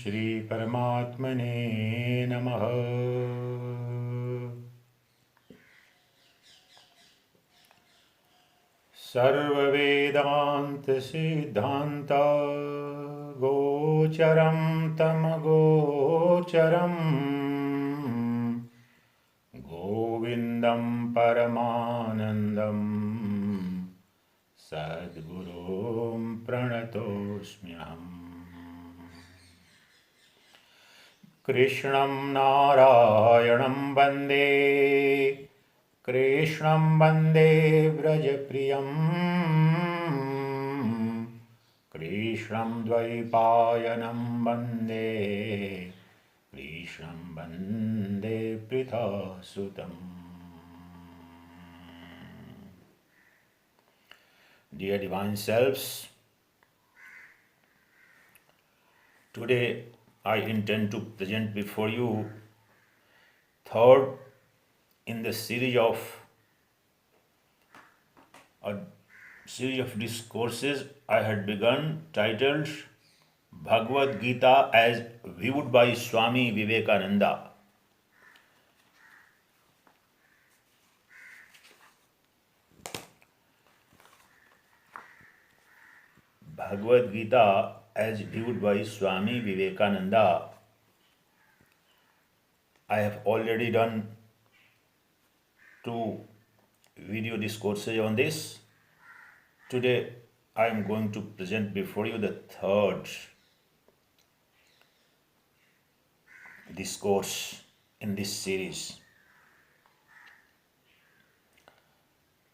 Shri Paramatmane Namaha. Sarva Vedanta Siddhanta Gocharam Tamagocharam Govindam Paramanandam Sadgurum Pranatosmyam. Krishnam Narayanam Bande Krishnam Bande Vrajapriyam Krishnam Dvaipayanam Bande Krishnam Bande Prithasutam. Dear Divine Selves, today I intend to present before you third in the series of discourses I had begun, titled Bhagavad Gita as viewed by Swami Vivekananda. Bhagavad Gita as viewed by Swami Vivekananda. I have already done 2 video discourses on this. Today I am going to present before you the third discourse in this series,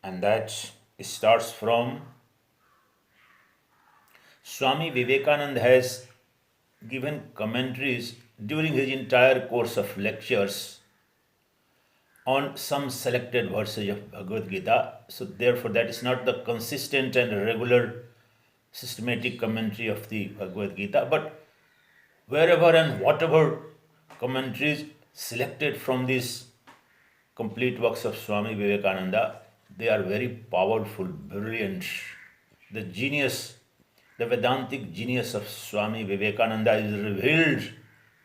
and that starts from Swami Vivekananda has given commentaries during his entire course of lectures on some selected verses of Bhagavad Gita. So therefore that is not the consistent and regular systematic commentary of the Bhagavad Gita, but wherever and whatever commentaries selected from these complete works of Swami Vivekananda, they are very powerful, brilliant. The genius, the Vedantic genius of Swami Vivekananda is revealed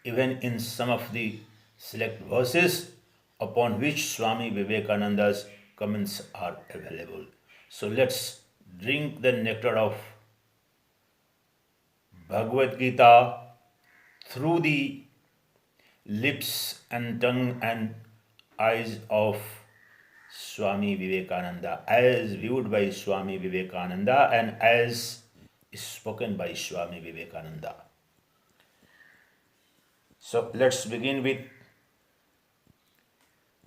even in some of the select verses upon which Swami Vivekananda's comments are available. So let's drink the nectar of Bhagavad Gita through the lips and tongue and eyes of Swami Vivekananda, as viewed by Swami Vivekananda and as spoken by Swami Vivekananda. So let's begin with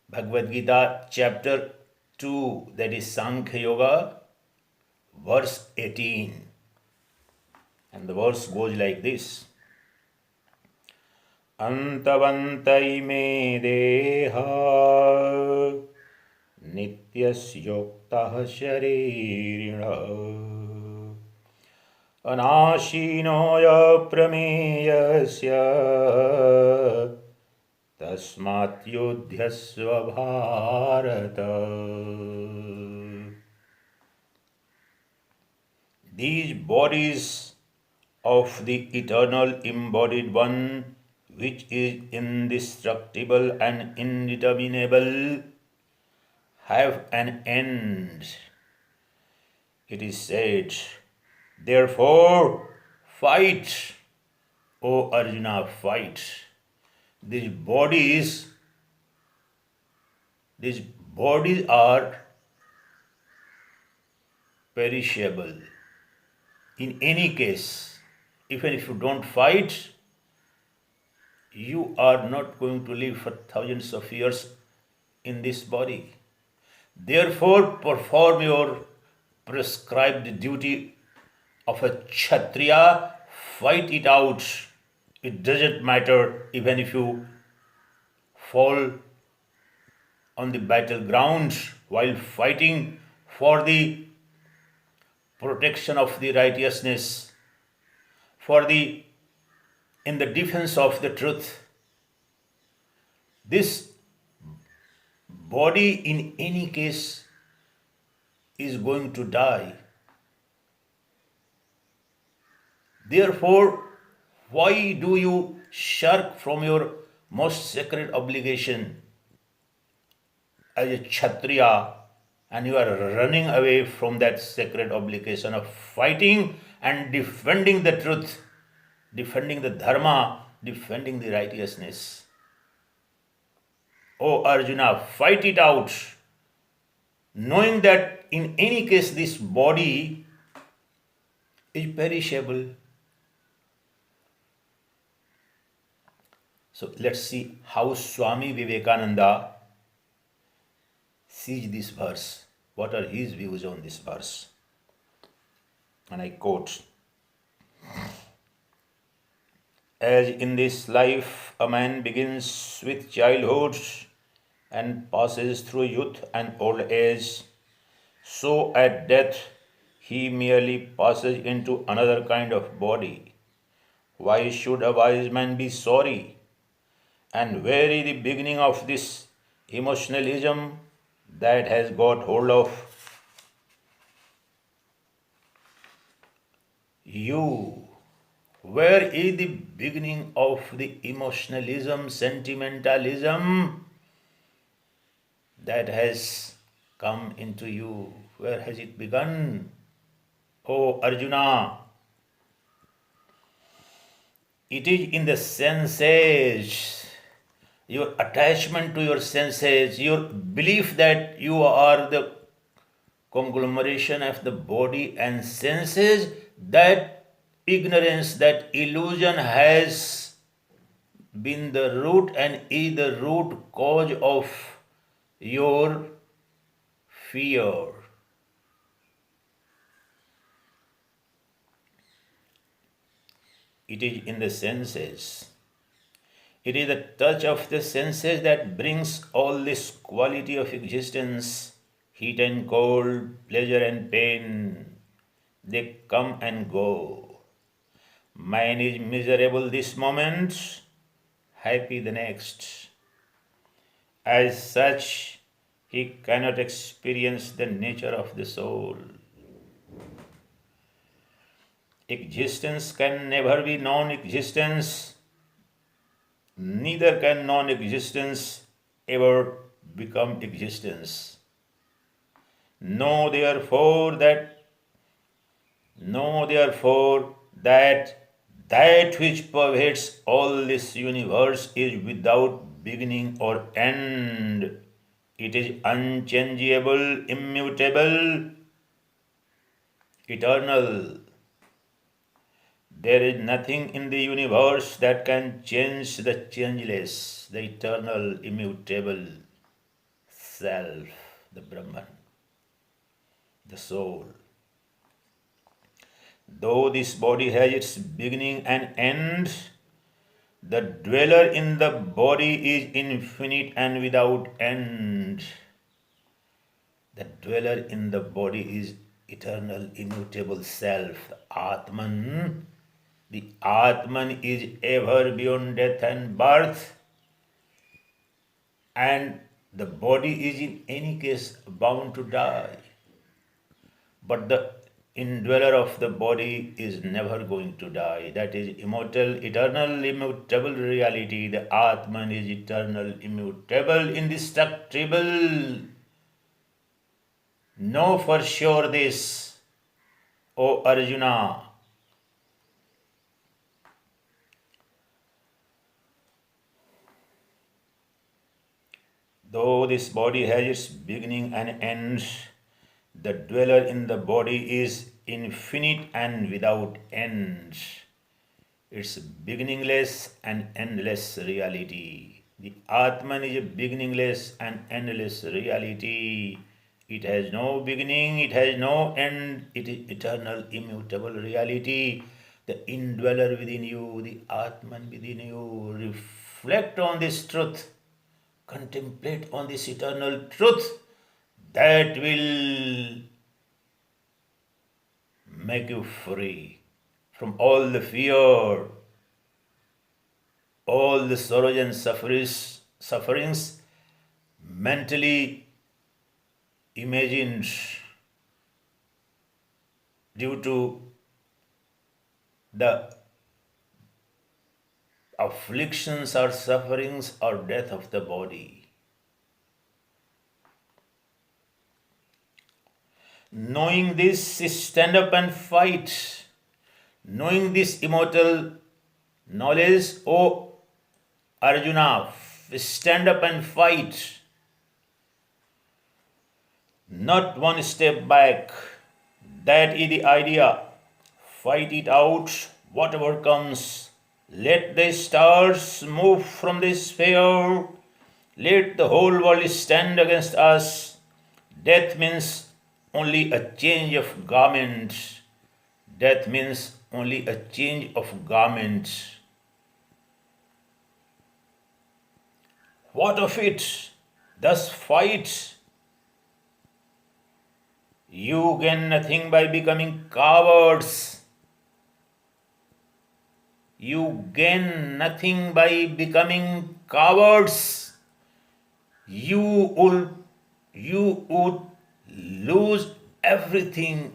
Bhagavad Gita chapter 2, that is Sankhya Yoga, verse 18. And the verse goes like this: Antavantai me deha nityas yoktah sharirina anashino prameyasya tasmat yudhyasva bharata. These bodies of the eternal embodied one, which is indestructible and indeterminable, have an end. It is said, therefore, fight, O Arjuna, fight. These bodies are perishable. In any case, even if you don't fight, you are not going to live for thousands of years in this body. Therefore, perform your prescribed duty of a Kshatriya, fight it out. It doesn't matter even if you fall on the battleground while fighting for the protection of the righteousness, in the defense of the truth. This body in any case is going to die. Therefore, Why do you shirk from your most sacred obligation as a Kshatriya, and you are running away from that sacred obligation of fighting and defending the truth, defending the dharma, defending the righteousness? Oh Arjuna, fight it out, knowing that in any case this body is perishable. So let's see how Swami Vivekananda sees this verse. What are his views on this verse? And I quote, as in this life a man begins with childhood and passes through youth and old age, so at death he merely passes into another kind of body. Why should a wise man be sorry? And where is the beginning of this emotionalism that has got hold of you? Where is the beginning of the emotionalism, sentimentalism that has come into you? Where has it begun? Oh Arjuna, it is in the senses, your attachment to your senses, your belief that you are the conglomeration of the body and senses, that ignorance, that illusion has been the root and is the root cause of your fear. It is in the senses. It is the touch of the senses that brings all this quality of existence, heat and cold, pleasure and pain. They come and go. Man is miserable this moment, happy the next. As such, he cannot experience the nature of the soul. Existence can never be non-existence, neither can non-existence ever become existence. Know therefore that which pervades all this universe is without beginning or end. It is unchangeable, immutable, eternal. There is nothing in the universe that can change the changeless, the eternal, immutable self, the Brahman, the soul. Though this body has its beginning and end, the dweller in the body is infinite and without end. The dweller in the body is eternal, immutable self, the Atman. The Atman is ever beyond death and birth, and the body is in any case bound to die. But the indweller of the body is never going to die. That is immortal, eternal, immutable reality. The Atman is eternal, immutable, indestructible. Know for sure this, O Arjuna. Though this body has its beginning and end, the dweller in the body is infinite and without end. It's beginningless and endless reality. The Atman is a beginningless and endless reality. It has no beginning, it has no end, it is eternal, immutable reality. The indweller within you, the Atman within you, reflect on this truth, contemplate on this eternal truth that will make you free from all the fear, all the sorrows and sufferings mentally imagined due to the afflictions or sufferings or death of the body. Knowing this, stand up and fight. Knowing this immortal knowledge, O Arjuna, stand up and fight. Not one step back. That is the idea. Fight it out, whatever comes. Let the stars move from the sphere. Let the whole world stand against us. Death means only a change of garment. Death means only a change of garment. What of it? Thus fight. You gain nothing by becoming cowards. You gain nothing by becoming cowards. You would lose everything.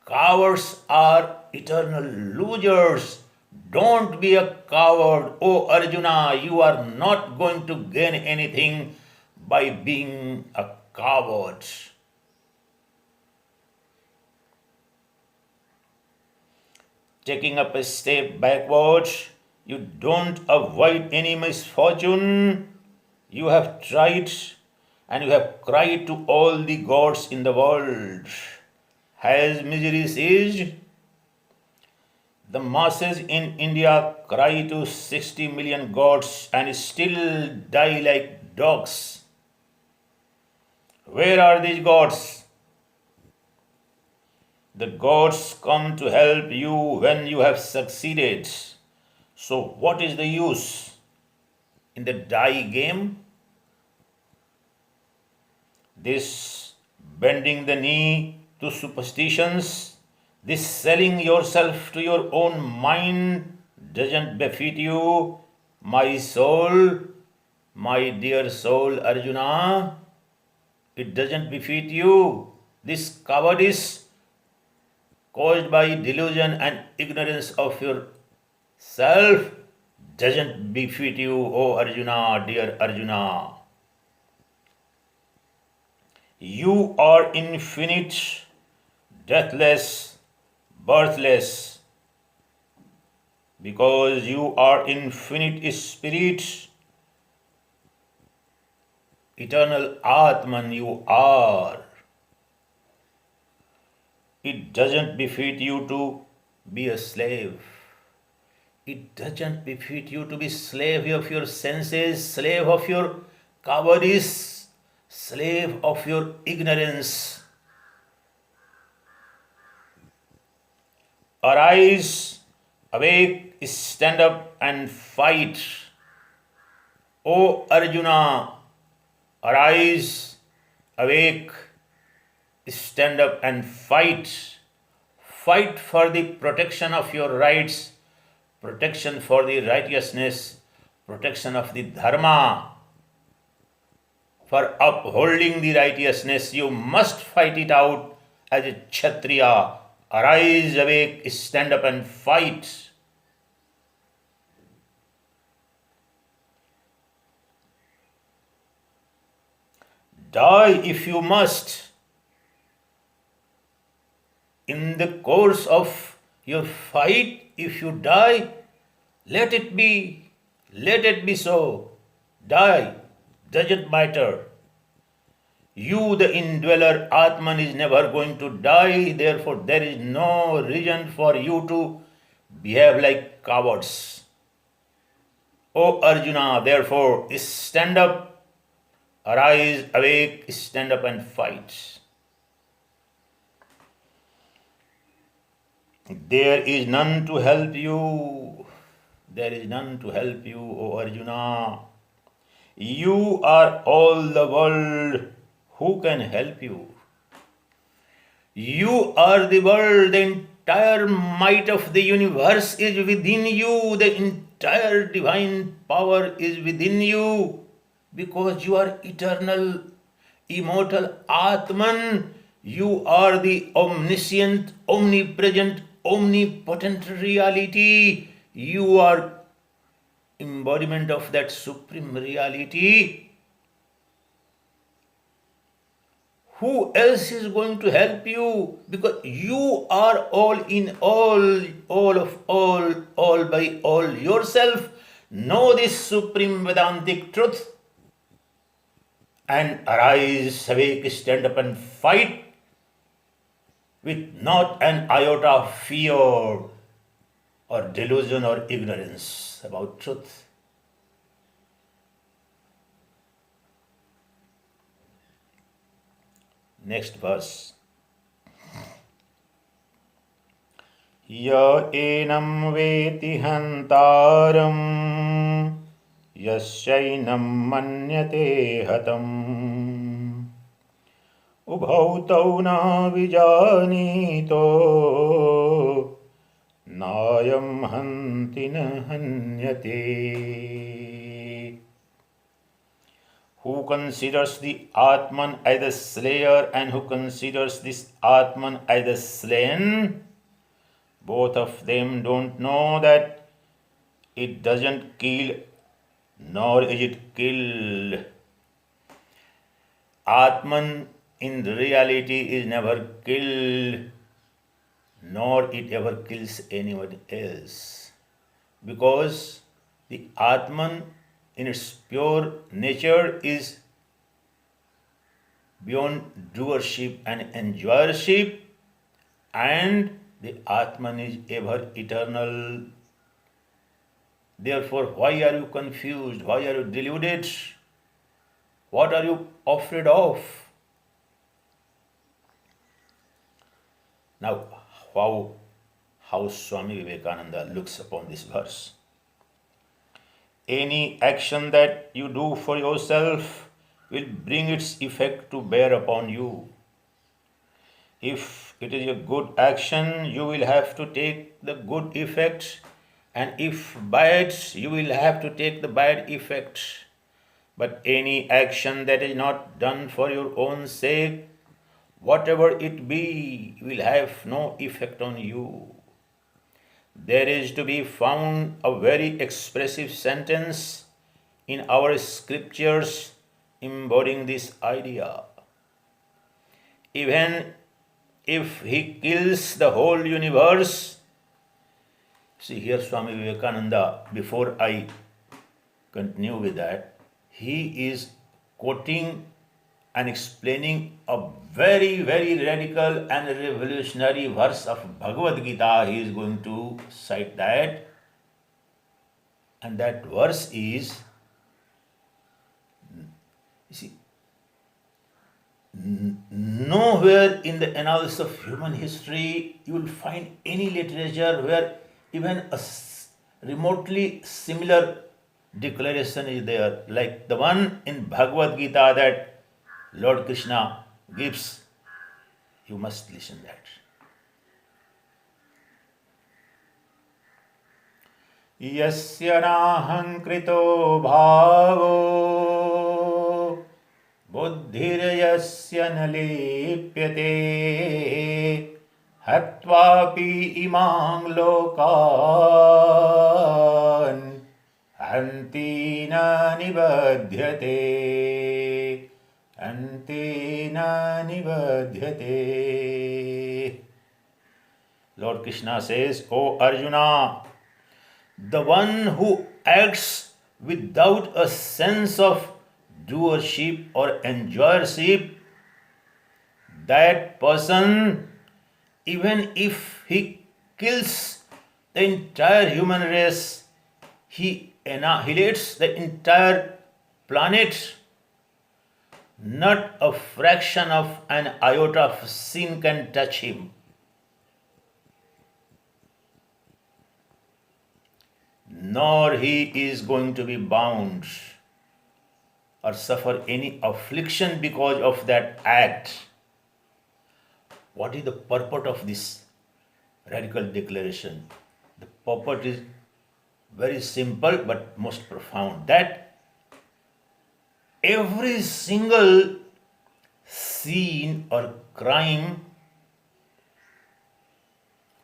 Cowards are eternal losers. Don't be a coward, O Arjuna. You are not going to gain anything by being a coward. Taking up a step backwards, you don't avoid any misfortune. You have tried and you have cried to all the gods in the world. Has misery ceased? The masses in India cry to 60 million gods and still die like dogs. Where are these gods? The gods come to help you when you have succeeded. So what is the use in the die game? This bending the knee to superstitions, this selling yourself to your own mind doesn't befit you, my soul, my dear soul Arjuna. It doesn't befit you. This cowardice caused by delusion and ignorance of yourself doesn't befit you, O Arjuna, dear Arjuna. You are infinite, deathless, birthless. Because you are infinite spirit, eternal Atman you are. It doesn't befit you to be a slave. It doesn't befit you to be slave of your senses, slave of your cowardice, slave of your ignorance. Arise, awake, stand up and fight. O Arjuna, arise, awake, stand up and fight. Fight for the protection of your rights, protection for the righteousness, protection of the dharma. For upholding the righteousness, you must fight it out as a Kshatriya. Arise, awake, stand up and fight. Die if you must. In the course of your fight, if you die, let it be so. Die, doesn't matter. You, the indweller Atman, is never going to die, therefore there is no reason for you to behave like cowards. O Arjuna, therefore, stand up, arise, awake, stand up and fight. There is none to help you. There is none to help you, O Arjuna. You are all the world. Who can help you? You are the world. The entire might of the universe is within you. The entire divine power is within you. Because you are eternal, immortal Atman. You are the omniscient, omnipresent, omnipotent reality. You are embodiment of that supreme reality. Who else is going to help you? Because you are all in all of all by all yourself. Know this supreme Vedantic truth and arise, awake, stand up and fight with not an iota of fear or delusion or ignorance about truth. Next verse. Ya enam veti hantaram yasyainam manyate hatam ubhau tau na vijanito nayam hanti na hanyate. Who considers the Atman as the slayer and who considers this Atman as the slain, both of them don't know that it doesn't kill nor is it killed. Atman in reality is never killed nor it ever kills anyone else, because the Atman in its pure nature is beyond doership and enjoyership, and the Atman is ever eternal. Therefore, why are you confused? Why are you deluded? What are you afraid of? Now, how Swami Vivekananda looks upon this verse. Any action that you do for yourself will bring its effect to bear upon you. If it is a good action, you will have to take the good effect, and if bad, you will have to take the bad effect. But any action that is not done for your own sake, whatever it be, will have no effect on you. There is to be found a very expressive sentence in our scriptures embodying this idea. Even if he kills the whole universe, see here Swami Vivekananda, before I continue with that, he is quoting and explaining a very, very radical and revolutionary verse of Bhagavad Gita. He is going to cite that. And that verse is, you see, nowhere in the annals of human history you will find any literature where even a remotely similar declaration is there, like the one in Bhagavad Gita that Lord Krishna gives. You must listen that. Yasya nahankrito bhavo buddhirayasya nalipyate hatvapi imang lokan antina nibadhyate antina nibadhyate. Lord Krishna says, O Arjuna, the one who acts without a sense of doership or enjoyership, that person, even if he kills the entire human race, he annihilates the entire planet, not a fraction of an iota of sin can touch him. Nor he is going to be bound or suffer any affliction because of that act. What is the purport of this radical declaration? The purport is very simple but most profound, that every single sin or crime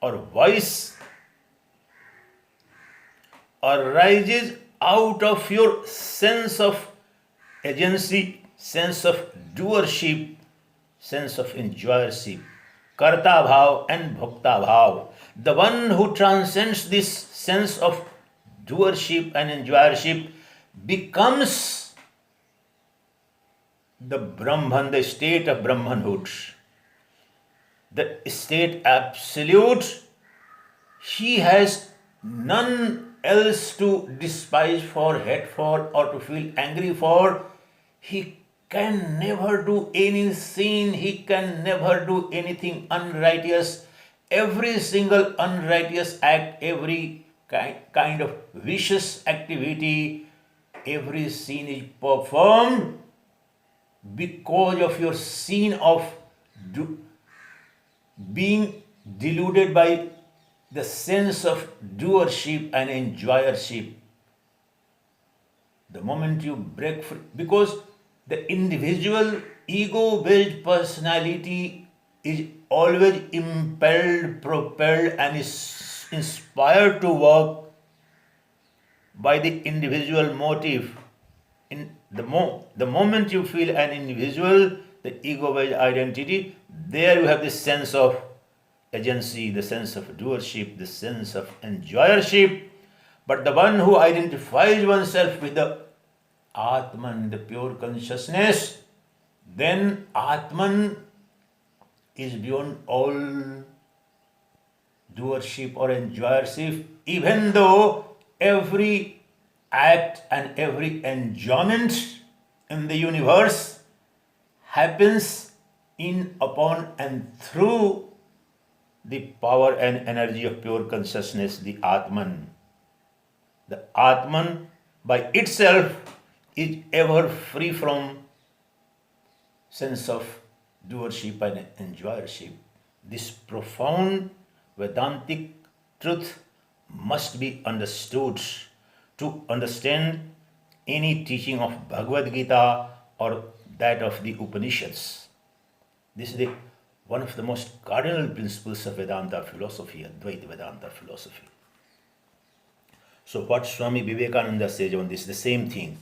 or vice arises out of your sense of agency, sense of doership, sense of enjoyership, karta bhav and bhokta bhav. The one who transcends this sense of doership and enjoyership becomes the Brahman, the state of Brahmanhood, the state absolute. He has none else to despise for, hate for, or to feel angry for. He can never do any sin, he can never do anything unrighteous. Every single unrighteous act, every kind of vicious activity, every sin is performed because of your sin of being deluded by the sense of doership and enjoyership. The moment you break free, because the individual ego-based personality is always impelled, propelled, and is inspired to work by the individual motive. In the moment you feel an individual, the ego-based identity, there you have this sense of agency, the sense of doership, the sense of enjoyership. But the one who identifies oneself with the Atman, the pure consciousness, then Atman is beyond all doership or enjoyership, even though every act and every enjoyment in the universe happens in, upon, and through the power and energy of pure consciousness, the Atman. The Atman by itself is ever free from sense of doership and enjoyership. This profound Vedantic truth must be understood to understand any teaching of Bhagavad Gita or that of the Upanishads. This is one of the most cardinal principles of Vedanta philosophy, Advaita Vedanta philosophy. So what Swami Vivekananda says on this, the same thing.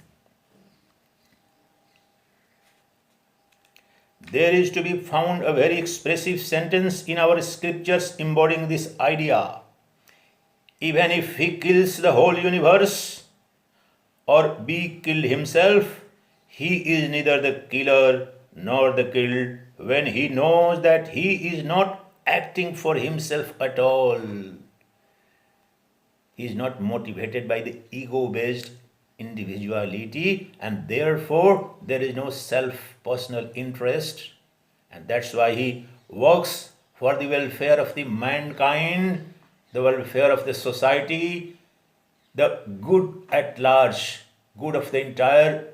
There is to be found a very expressive sentence in our scriptures embodying this idea. Even if he kills the whole universe or be killed himself, he is neither the killer nor the killed when he knows that he is not acting for himself at all. He is not motivated by the ego-based individuality, and therefore there is no self-personal interest, and that's why he works for the welfare of the mankind, the welfare of the society, the good at large, good of the entire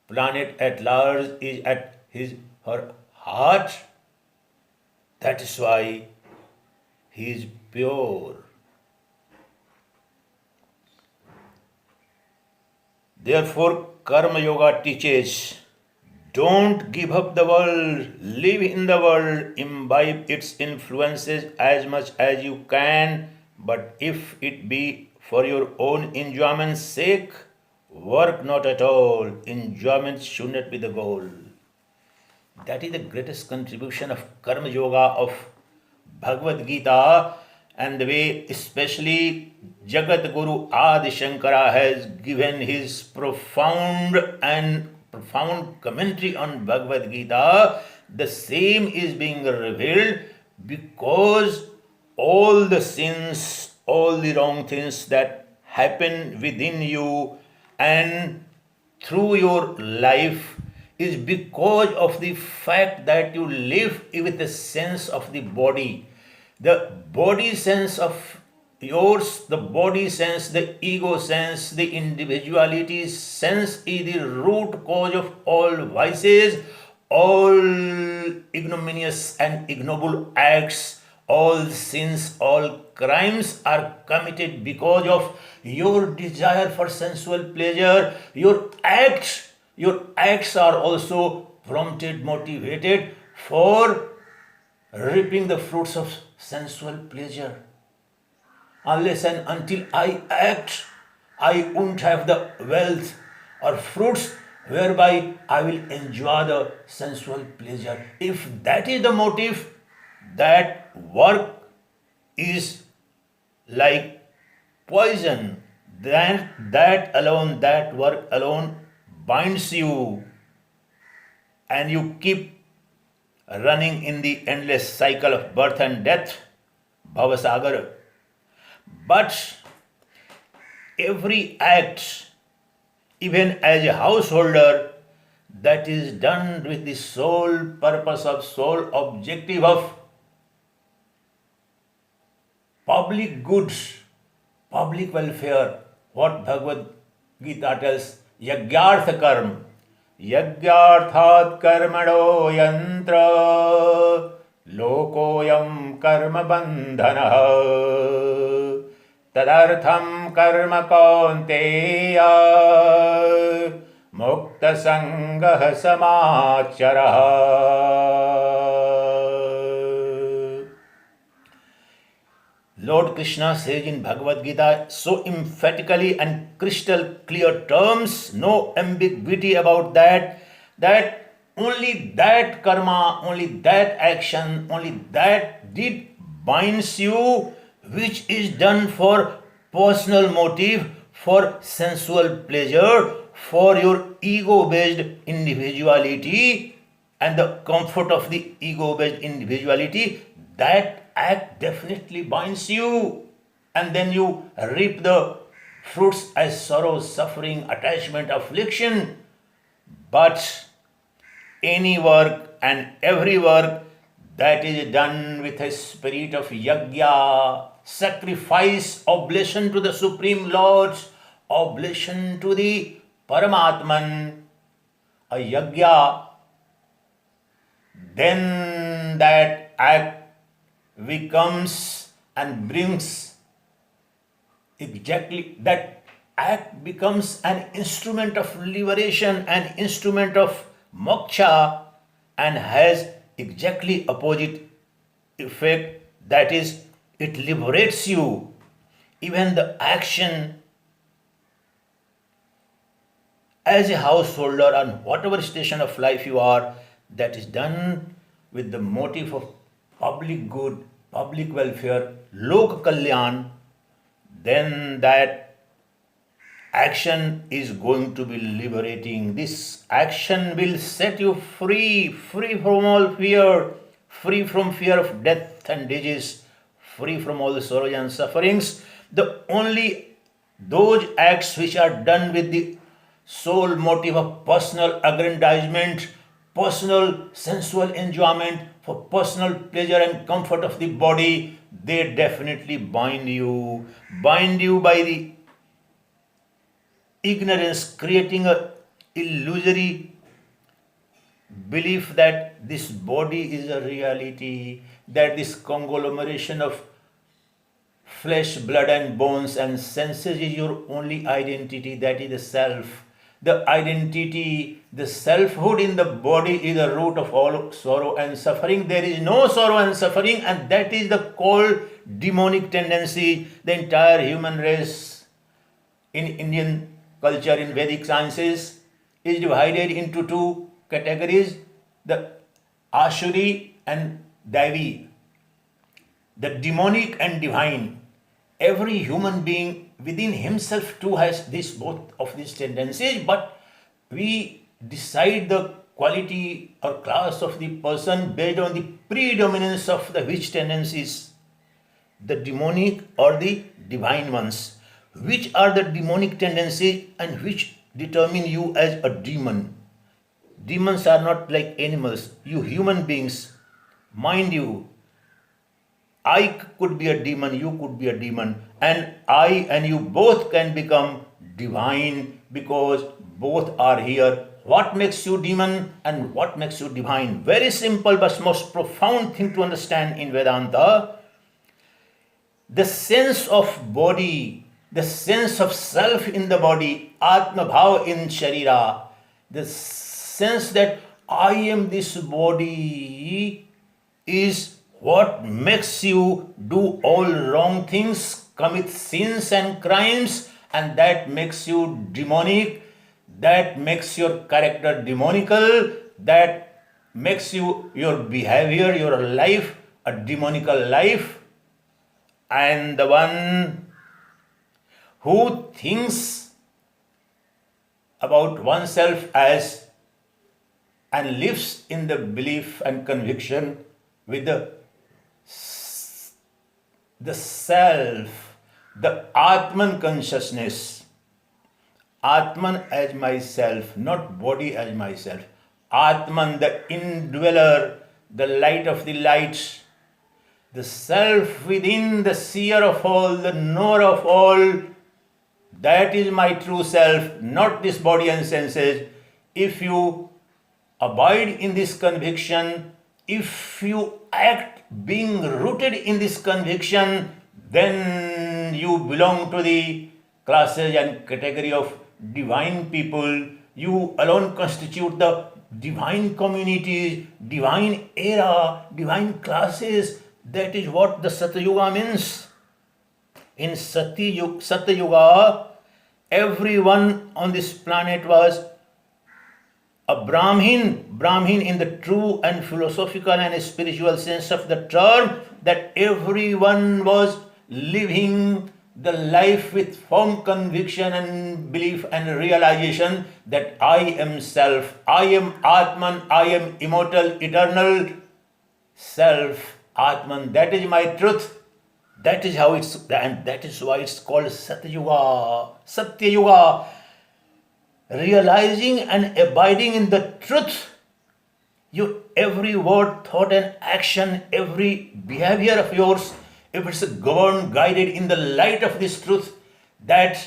planet at large is at her heart. That is why he is pure. Therefore, Karma Yoga teaches, don't give up the world, live in the world, imbibe its influences as much as you can, but if it be for your own enjoyment's sake, work not at all. Enjoyment should not be the goal. That is the greatest contribution of Karma Yoga of Bhagavad Gita, and the way especially Jagat Guru Adi Shankara has given his profound commentary on Bhagavad Gita. The same is being revealed because all the sins, all the wrong things that happen within you and through your life is because of the fact that you live with the sense of the body. The body sense of yours, the body sense, the ego sense, the individuality sense is the root cause of all vices, all ignominious and ignoble acts, all sins, all crimes are committed because of your desire for sensual pleasure. Your acts are also prompted, motivated for reaping the fruits of sensual pleasure. unless and until I act, I won't have the wealth or fruits whereby I will enjoy the sensual pleasure. If that is the motive, that work is like poison. Then that work alone binds you, and you keep running in the endless cycle of birth and death, Bhavasagar. But every act, even as a householder, that is done with the sole purpose of, sole objective of public goods, public welfare, what Bhagavad Gita tells, Yagyartha Karma. Yagyarthat karmano yantra lokoyam karma bandhana tadartham karma kaunteya mukta sangah samachara. Lord Krishna says in Bhagavad Gita so emphatically and crystal clear terms, no ambiguity about that, that only that karma, only that action, only that deed binds you, which is done for personal motive, for sensual pleasure, for your ego-based individuality and the comfort of the ego-based individuality. That act definitely binds you, and then you reap the fruits as sorrow, suffering, attachment, affliction. But any work and every work that is done with a spirit of yajna, sacrifice, oblation to the Supreme Lord, oblation to the Paramatman, a yajna, then that act becomes and brings exactly, that act becomes an instrument of liberation, an instrument of moksha, and has exactly opposite effect, that is, it liberates you. Even the action as a householder on whatever station of life you are, that is done with the motive of public good, public welfare, lok kalyan, then that action is going to be liberating. This action will set you free, free from all fear, free from fear of death and disease, free from all the sorrows and sufferings. The only those acts which are done with the sole motive of personal aggrandizement, personal sensual enjoyment, for personal pleasure and comfort of the body, they definitely bind you by the ignorance, creating a illusory belief that this body is a reality, that this conglomeration of flesh, blood and bones and senses is your only identity, that is the self. The identity, the selfhood in the body is the root of all sorrow and suffering. There is no sorrow and suffering, and that is the called demonic tendency. The entire human race in Indian culture, in Vedic sciences, is divided into two categories, the Ashuri and Daivi, the demonic and divine. Every human being within himself too has this, both of these tendencies, but we decide the quality or class of the person based on the predominance of the which tendencies, the demonic or the divine ones. Which are the demonic tendencies and which determine you as a demon? Demons are not like animals. You human beings, mind you, I could be a demon, you could be a demon, and I and you both can become divine because both are here. What makes you demon and what makes you divine? Very simple but most profound thing to understand in Vedanta. The sense of body, the sense of self in the body, Atma Bhava in Sharira, the sense that I am this body is what makes you do all wrong things, commit sins and crimes, and that makes you demonic, that makes your character demonical, that makes you your behavior, your life a demonical life. And the one who thinks about oneself as and lives in the belief and conviction with the self, the Atman consciousness, Atman as myself, not body as myself. Atman, the indweller, the light of the lights, the self within, the seer of all, the knower of all. That is my true self, not this body and senses. If you abide in this conviction, if you act being rooted in this conviction, then you belong to the classes and category of divine people. You alone constitute the divine communities, divine era, divine classes. That is what the Satyuga means. In Satyuga, everyone on this planet was a Brahmin in the true and philosophical and spiritual sense of the term, that everyone was living the life with firm conviction and belief and realization that I am self, I am Atman, I am immortal, eternal self, Atman, that is my truth. That is how it's, and that is why it's called Satyuga. Realizing and abiding in the truth, your every word, thought and action, every behavior of yours, if it's governed, guided in the light of this truth, that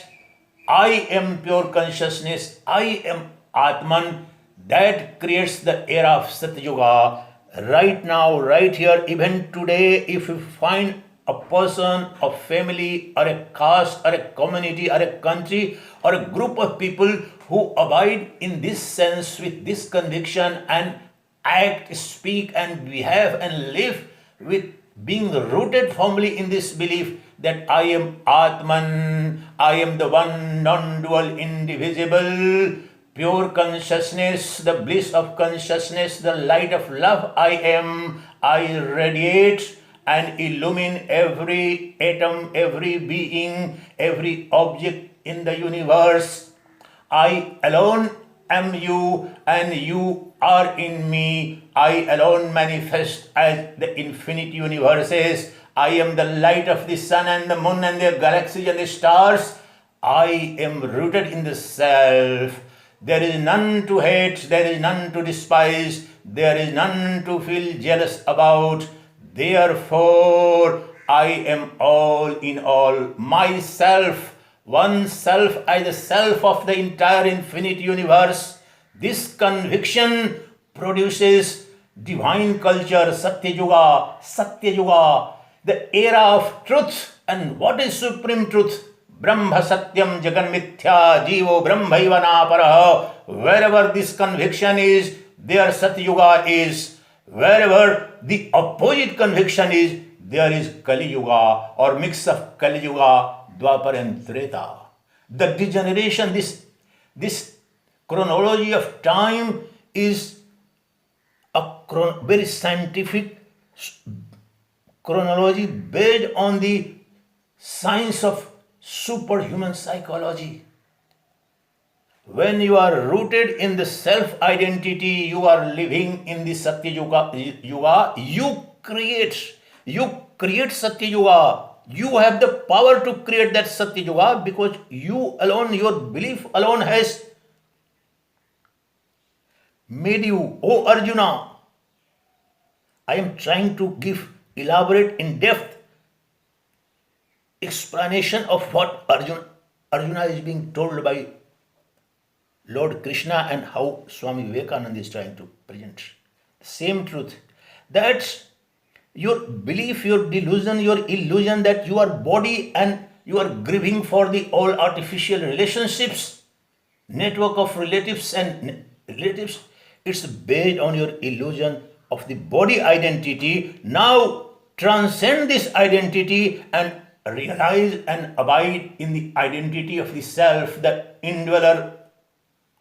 I am pure consciousness, I am Atman, that creates the era of Satyuga. Right now, right here, even today, if you find a person, a family, or a caste, or a community, or a country, or a group of people who abide in this sense with this conviction and act, speak, and behave and live with being rooted firmly in this belief that I am Atman, I am the one non-dual, indivisible, pure consciousness, the bliss of consciousness, the light of love I am, I radiate and illumine every atom, every being, every object in the universe. I alone am you and you are in me. I alone manifest as the infinite universes. I am the light of the sun and the moon and the galaxies and the stars. I am rooted in the self. There is none to hate, there is none to despise, there is none to feel jealous about. Therefore, I am all in all, myself, one self as the self of the entire infinite universe. This conviction produces divine culture, Satyuga, the era of truth. And what is supreme truth? Brahma Satyam Jagan Mithya Jivo Brahmaiva Naparaha. Wherever this conviction is, there Satyuga is. Wherever the opposite conviction is, there is Kali Yuga or mix of Kali Yuga, Dwapar and Treta. The degeneration, this chronology of time is a very scientific chronology based on the science of superhuman psychology. When you are rooted in the self-identity, you are living in the Satyuga. You create Satyuga. You have the power to create that Satyuga because you alone, your belief alone has made you. Oh Arjuna, I am trying to give elaborate, in-depth explanation of what Arjuna is being told by Lord Krishna and how Swami Vivekananda is trying to present. Same truth. That's your belief, your delusion, your illusion that you are body and you are grieving for the all artificial relationships, network of relatives. It's based on your illusion of the body identity. Now transcend this identity and realize and abide in the identity of the self, the indweller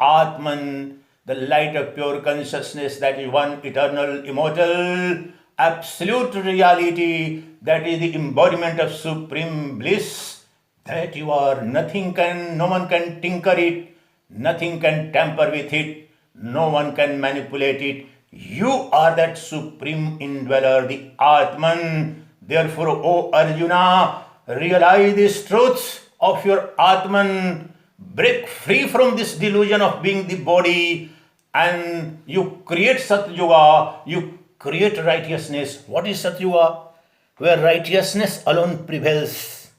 Atman, the light of pure consciousness that is one eternal, immortal, absolute reality, that is the embodiment of supreme bliss, that you are, no one can tinker it, nothing can tamper with it, no one can manipulate it. You are that supreme indweller, the Atman. Therefore, O Arjuna, realize these truths of your Atman. Break free from this delusion of being the body, and you create Satyuga, you create righteousness. What is Satyuga? Where righteousness alone prevails.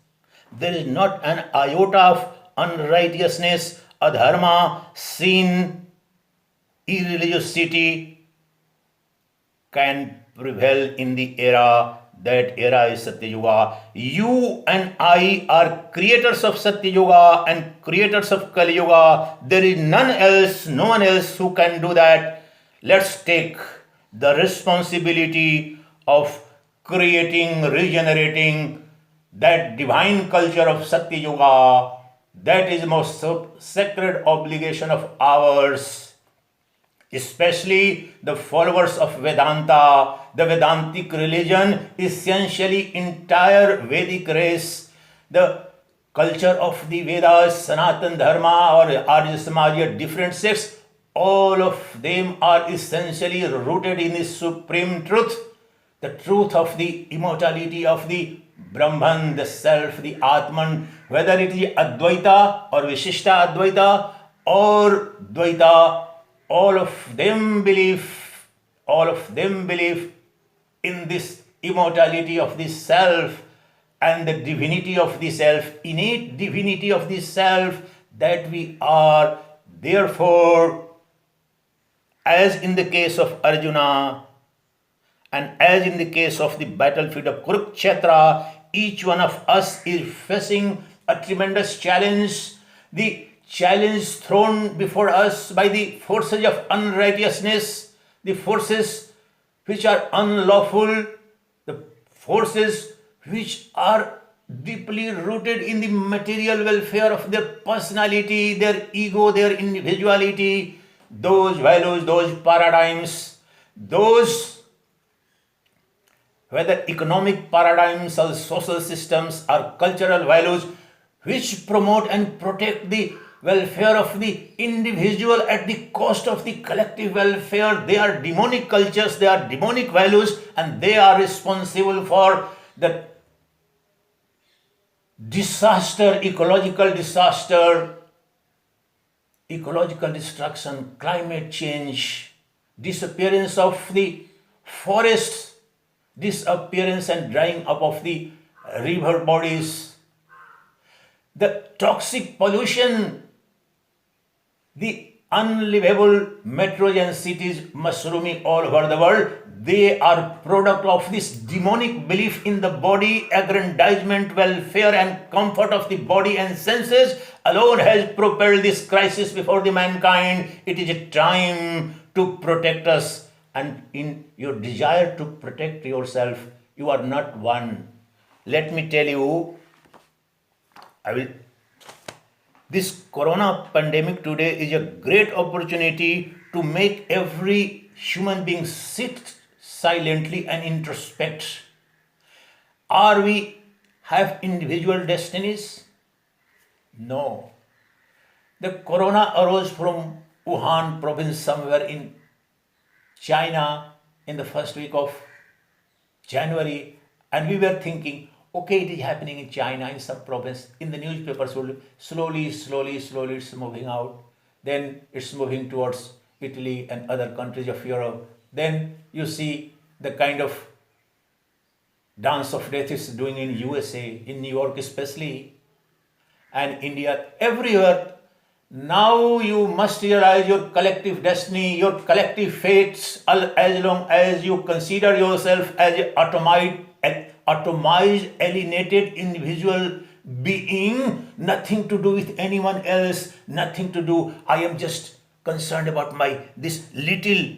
There is not an iota of unrighteousness, adharma, sin, irreligiosity can prevail in the era. That era is Satyuga. You and I are creators of Satyuga and creators of Kali Yuga. There is no one else who can do that. Let's take the responsibility of creating, regenerating that divine culture of Satyuga. That is the most sacred obligation of ours. Especially the followers of Vedanta, the Vedantic religion, essentially entire Vedic race, the culture of the Vedas, Sanatan Dharma or Arya Samaj, different sects, all of them are essentially rooted in the supreme truth, the truth of the immortality of the Brahman, the self, the Atman, whether it is Advaita or Vishishta Advaita or Dvaita. All of them believe in this immortality of the self and the divinity of the self, innate divinity of the self that we are. Therefore, as in the case of Arjuna and as in the case of the battlefield of Kurukshetra, each one of us is facing a tremendous challenge. The challenge thrown before us by the forces of unrighteousness, the forces which are unlawful, the forces which are deeply rooted in the material welfare of their personality, their ego, their individuality, those values, those paradigms, those whether economic paradigms or social systems or cultural values which promote and protect the welfare of the individual at the cost of the collective welfare. They are demonic cultures, they are demonic values, and they are responsible for the disaster, ecological destruction, climate change, disappearance of the forests, disappearance and drying up of the river bodies, the toxic pollution, the unlivable metros and cities mushrooming all over the world. They are product of this demonic belief in the body, aggrandizement, welfare and comfort of the body and senses alone has propelled this crisis before the mankind. It is a time to protect us, and in your desire to protect yourself, you are not one. Let me tell you, this corona pandemic today is a great opportunity to make every human being sit silently and introspect. Are we have individual destinies? No. The corona arose from Wuhan province somewhere in China in the first week of January, and we were thinking, okay, it is happening in China, in some province, in the newspapers, slowly it's moving out. Then it's moving towards Italy and other countries of Europe. Then you see the kind of dance of death it's doing in USA, in New York especially, and India, everywhere. Now you must realize your collective destiny, your collective fates, as long as you consider yourself as an atomized, alienated individual being, nothing to do with anyone else, nothing to do. I am just concerned about this little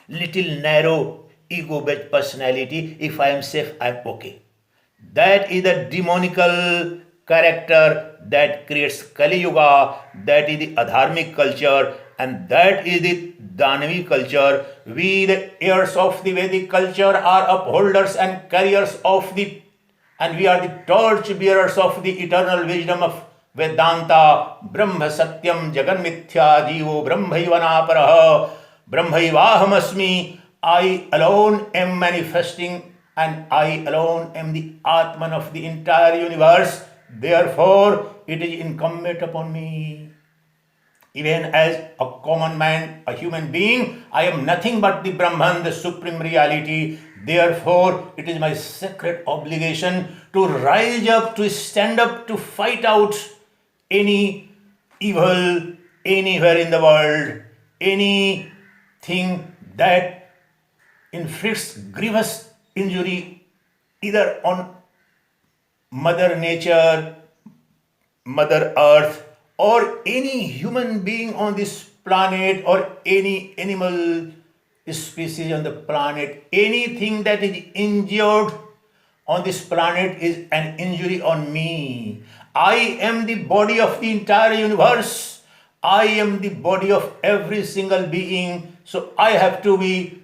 narrow ego-based personality. If I am safe, I am okay. That is the demonical character that creates Kali Yuga, that is the adharmic culture, and that is the Danavi culture. We, the heirs of the Vedic culture, are upholders and carriers of the, and we are the torch bearers of the eternal wisdom of Vedanta. Brahma Satyam Jagan Mithya Jivo Brahmaivanaparaha Brahmaivahamasmi. I alone am manifesting and I alone am the Atman of the entire universe. Therefore, it is incumbent upon me. Even as a common man, a human being, I am nothing but the Brahman, the supreme reality. Therefore, it is my sacred obligation to rise up, to stand up, to fight out any evil anywhere in the world, anything that inflicts grievous injury either on Mother Nature, Mother Earth, or any human being on this planet, or any animal species on the planet. Anything that is injured on this planet is an injury on me. I am the body of the entire universe. I am the body of every single being. So I have to be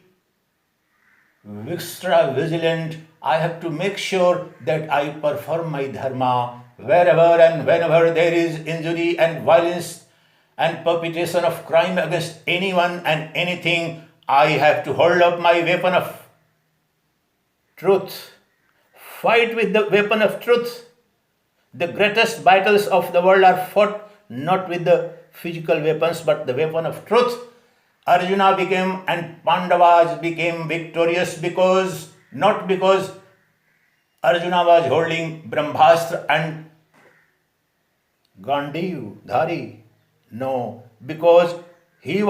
extra vigilant. I have to make sure that I perform my dharma wherever and whenever there is injury and violence and perpetration of crime against anyone and anything. I have to hold up my weapon of truth. Fight with the weapon of truth. The greatest battles of the world are fought not with the physical weapons but the weapon of truth. Arjuna became and Pandavas became victorious not because Arjuna was holding Brahmastra and Gandiv Dhari. No, because he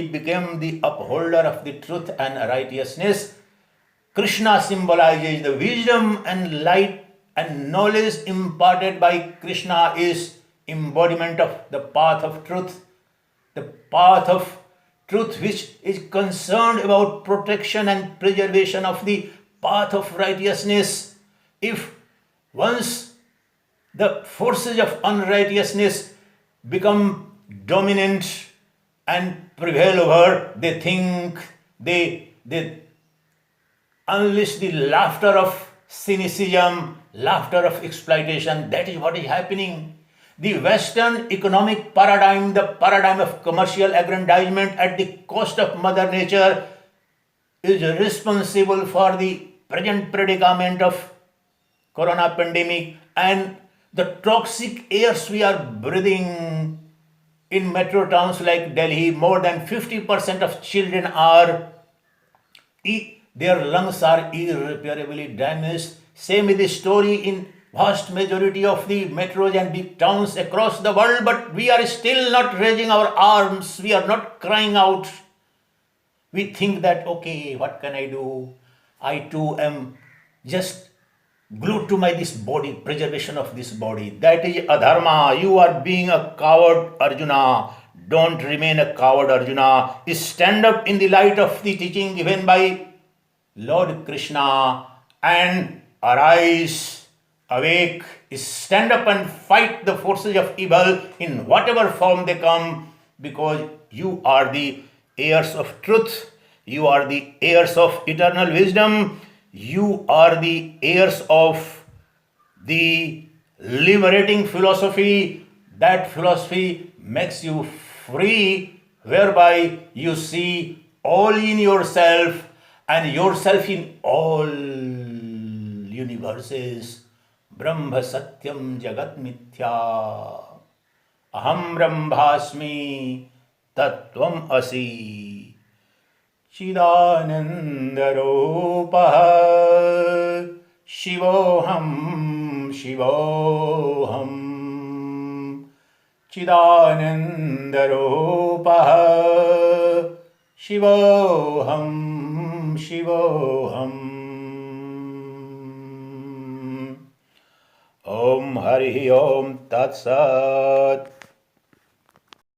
became the upholder of the truth and righteousness. Krishna symbolizes the wisdom and light and knowledge imparted by Krishna is embodiment of the path of truth. The path of truth which is concerned about protection and preservation of the path of righteousness. If once the forces of unrighteousness become dominant and prevail over, they think they unleash the laughter of cynicism, laughter of exploitation. That is what is happening. The Western economic paradigm, the paradigm of commercial aggrandizement at the cost of Mother Nature, is responsible for the present predicament of corona pandemic and the toxic airs we are breathing in metro towns like Delhi. More than 50% of children their lungs are irreparably damaged. Same is the story in vast majority of the metros and big towns across the world, but we are still not raising our arms. We are not crying out. We think that, okay, what can I do? I too am just glued to this body, preservation of this body. That is adharma. You are being a coward, Arjuna. Don't remain a coward, Arjuna. Stand up in the light of the teaching given by Lord Krishna and arise, awake, stand up and fight the forces of evil in whatever form they come, because you are the heirs of truth, you are the heirs of eternal wisdom, you are the heirs of the liberating philosophy. That philosophy makes you free, whereby you see all in yourself and yourself in all universes. Brahma Satyam Jagat Mithya. Aham Brahmasmi Tattvam Asi. Chidananda Rupaha Shivoham Shivoham. Chidananda Rupaha Shivoham Shivoham. Om Hari Om Tat Sat.